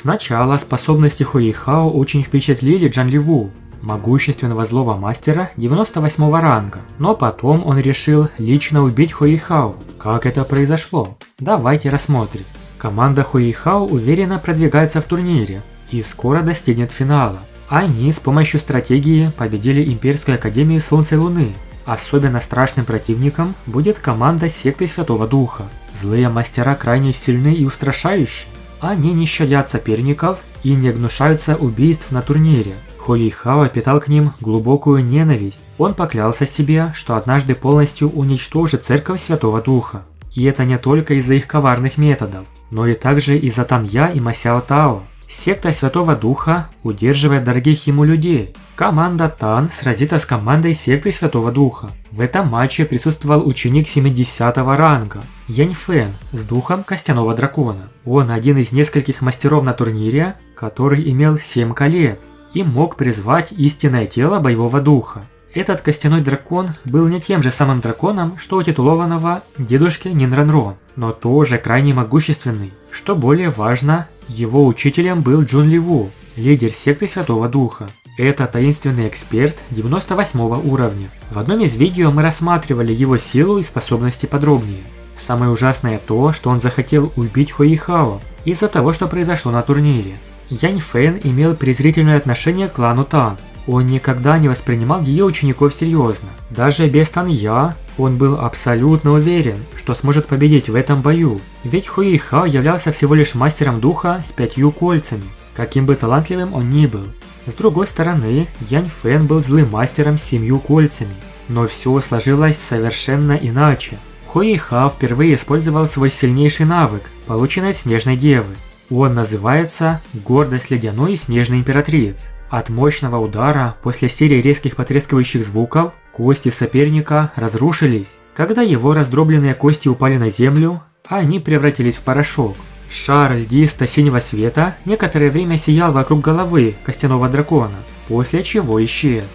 Сначала способности Хуэйхао очень впечатлили Джан Ливу, могущественного злого мастера 98 ранга, но потом он решил лично убить Хуэйхао. Как это произошло? Давайте рассмотрим. Команда Хуэйхао уверенно продвигается в турнире и скоро достигнет финала. Они с помощью стратегии победили Имперскую Академию Солнца и Луны. Особенно страшным противником будет команда секты Святого Духа. Злые мастера крайне сильны и устрашающие. Они не щадят соперников и не гнушаются убийств на турнире. Хуэйхао питал к ним глубокую ненависть. Он поклялся себе, что однажды полностью уничтожит Церковь Святого Духа. И это не только из-за их коварных методов, но и также из-за Танья и Масяо Тао. Секта Святого Духа удерживает дорогих ему людей. Команда Тан сразится с командой секты Святого Духа. В этом матче присутствовал ученик 70 ранга Янь Фэн с духом Костяного Дракона. Он один из нескольких мастеров на турнире, который имел 7 колец и мог призвать истинное тело боевого духа. Этот Костяной Дракон был не тем же самым драконом, что у титулованного дедушки Нинранро, но тоже крайне могущественный. Что более важно, его учителем был Джун Ливу, лидер секты Святого Духа. Это таинственный эксперт 98 уровня. В одном из видео мы рассматривали его силу и способности подробнее. Самое ужасное то, что он захотел убить Хуэйхао из-за того, что произошло на турнире. Янь Фэн имел презрительное отношение к клану Тан. Он никогда не воспринимал ее учеников серьезно. Даже без Танья он был абсолютно уверен, что сможет победить в этом бою. Ведь Хуэйхао являлся всего лишь мастером духа с 5 кольцами, каким бы талантливым он ни был. С другой стороны, Янь Фэн был злым мастером с 7 кольцами. Но все сложилось совершенно иначе. Хуэйхао впервые использовал свой сильнейший навык, полученный от Снежной Девы. Он называется «Гордость ледяной снежной императрицы». От мощного удара, после серии резких потрескивающих звуков, кости соперника разрушились. Когда его раздробленные кости упали на землю, они превратились в порошок. Шар льдисто-синего света некоторое время сиял вокруг головы Костяного Дракона, после чего исчез.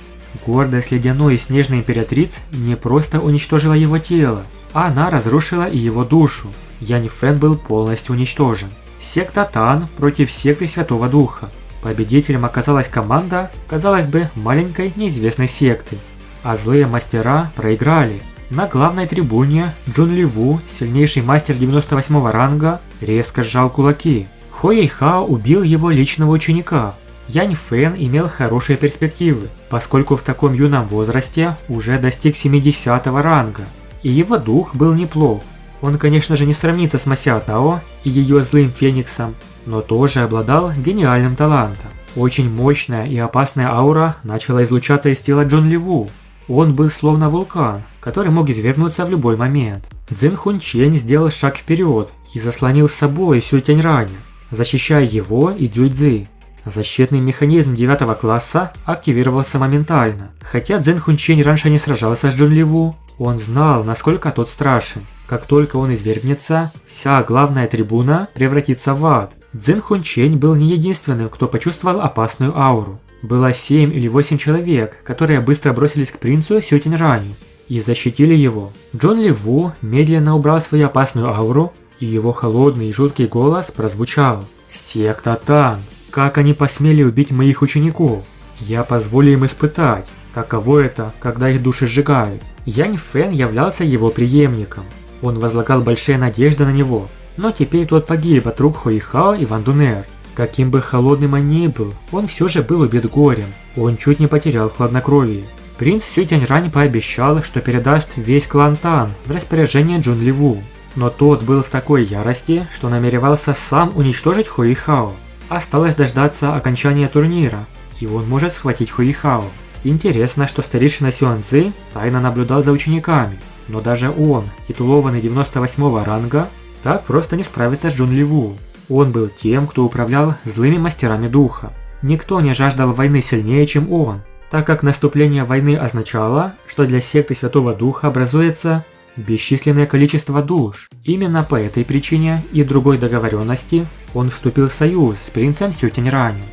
Гордость ледяной и снежной императрицы не просто уничтожила его тело, она разрушила и его душу. Янь Фэн был полностью уничтожен. Секта Тан против секты Святого Духа. Победителем оказалась команда, казалось бы, маленькой неизвестной секты. А злые мастера проиграли. На главной трибуне Джун Ливу, сильнейший мастер 98 ранга, резко сжал кулаки. Хуэйхао убил его личного ученика. Янь Фэн имел хорошие перспективы, поскольку в таком юном возрасте уже достиг 70 ранга. И его дух был неплох. Он, конечно же, не сравнится с Масяо Тао и ее злым фениксом, но тоже обладал гениальным талантом. Очень мощная и опасная аура начала излучаться из тела Джун Ливу. Он был словно вулкан, который мог извергнуться в любой момент. Цзин Хунчень сделал шаг вперед и заслонил с собой Сюй Тяньраня, защищая его и Цзюй Цзы. Защитный механизм 9 класса активировался моментально. Хотя Цзин Хунчень раньше не сражался с Джун Ливу, он знал, насколько тот страшен. Как только он извергнется, вся главная трибуна превратится в ад. Цзин Хунчень был не единственным, кто почувствовал опасную ауру. Было 7 или 8 человек, которые быстро бросились к принцу Сюй Тяньраню и защитили его. Джун Ливу медленно убрал свою опасную ауру, и его холодный и жуткий голос прозвучал. «Секта Тан! Как они посмели убить моих учеников? Я позволю им испытать, каково это, когда их души сжигают». Янь Фэн являлся его преемником. Он возлагал большие надежды на него, но теперь тот погиб от рук Хуэйхао и Ван Дунер. Каким бы холодным он ни был, он все же был убит горем. Он чуть не потерял хладнокровие. Принц Сюй Тяньрань пообещал, что передаст весь клан Тан в распоряжение Джун Ливу. Но тот был в такой ярости, что намеревался сам уничтожить Хуэйхао. Осталось дождаться окончания турнира, и он может схватить Хуэйхао. Интересно, что старейшина Сюань Цзы тайно наблюдал за учениками, но даже он, титулованный 98 ранга, так просто не справится с Джун Ливу. Он был тем, кто управлял злыми мастерами духа. Никто не жаждал войны сильнее, чем он, так как наступление войны означало, что для секты Святого Духа образуется бесчисленное количество душ. Именно по этой причине и другой договоренности он вступил в союз с принцем Сюй Тяньранем.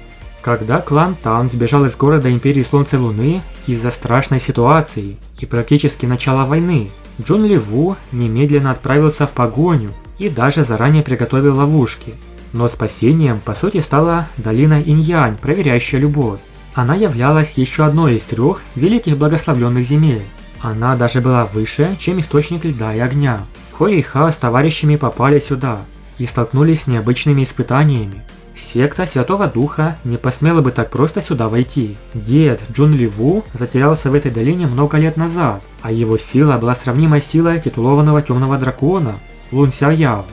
Когда клан Тан сбежал из города Империи Солнца и Луны из-за страшной ситуации и практически начала войны, Джун Ливу немедленно отправился в погоню и даже заранее приготовил ловушки. Но спасением, по сути, стала долина Инь-Янь, проверяющая любовь. Она являлась еще одной из 3 великих благословленных земель. Она даже была выше, чем источник льда и огня. Хуэйхао с товарищами попали сюда и столкнулись с необычными испытаниями. Секта Святого Духа не посмела бы так просто сюда войти. Дед Джун Ли Ву затерялся в этой долине много лет назад, а его сила была сравнима с силой титулованного темного дракона Лун Ся Яо.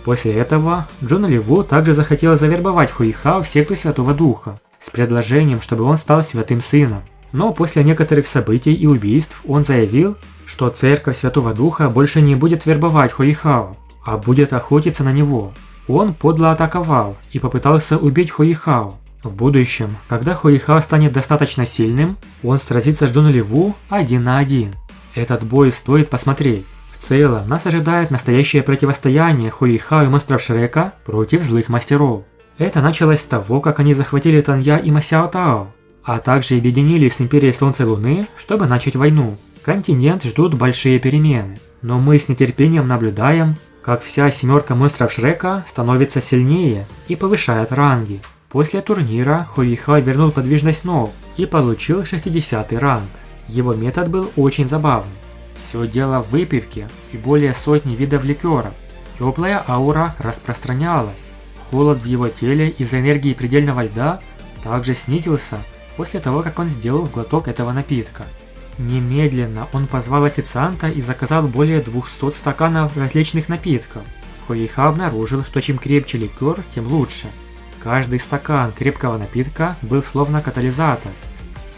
После этого Джун Ли Ву также захотела завербовать Хуэйхао в секту Святого Духа с предложением, чтобы он стал святым сыном. Но после некоторых событий и убийств он заявил, что церковь Святого Духа больше не будет вербовать Хуэйхао, а будет охотиться на него. Он подло атаковал и попытался убить Хуэйхао. В будущем, когда Хуэйхао станет достаточно сильным, он сразится с Джун Ли Ву 1 на 1. Этот бой стоит посмотреть. В целом, нас ожидает настоящее противостояние Хуэйхао и монстров Шрека против злых мастеров. Это началось с того, как они захватили Танья и Масяо Тао, а также объединились с Империей Солнца и Луны, чтобы начать войну. Континент ждут большие перемены, но мы с нетерпением наблюдаем, как вся 7 монстров Шрека становится сильнее и повышает ранги. После турнира Хуэйхао вернул подвижность ног и получил 60 ранг. Его метод был очень забавный. Все дело в выпивке и более сотни видов ликера. Теплая аура распространялась. Холод в его теле из-за энергии предельного льда также снизился после того, как он сделал глоток этого напитка. Немедленно он позвал официанта и заказал более 200 стаканов различных напитков. Хуэйхао обнаружил, что чем крепче ликер, тем лучше. Каждый стакан крепкого напитка был словно катализатор.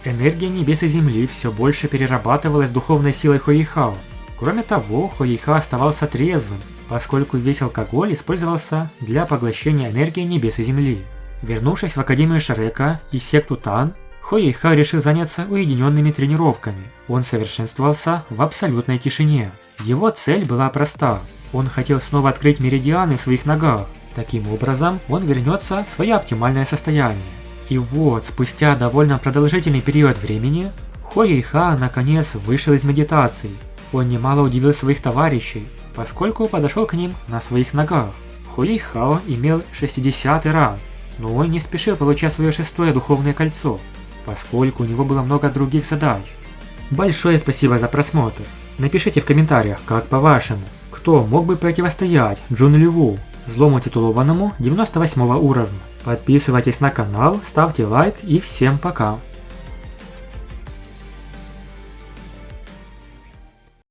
Энергия небес и земли все больше перерабатывалась духовной силой Хуэйхао. Кроме того, Хуэйхао оставался трезвым, поскольку весь алкоголь использовался для поглощения энергии небес и земли. Вернувшись в Академию Шрека и секту Тан, Хуэйхао решил заняться уединенными тренировками. Он совершенствовался в абсолютной тишине. Его цель была проста. Он хотел снова открыть меридианы в своих ногах. Таким образом, он вернется в свое оптимальное состояние. И вот, спустя довольно продолжительный период времени, Хуэйхао наконец вышел из медитации. Он немало удивил своих товарищей, поскольку подошел к ним на своих ногах. Хуэйхао имел 60 ранг, но он не спешил получать свое 6-е духовное кольцо, поскольку у него было много других задач. Большое спасибо за просмотр. Напишите в комментариях, как по-вашему, кто мог бы противостоять Джун Ли Ву, злому титулованному 98 уровня. Подписывайтесь на канал, ставьте лайк и всем пока.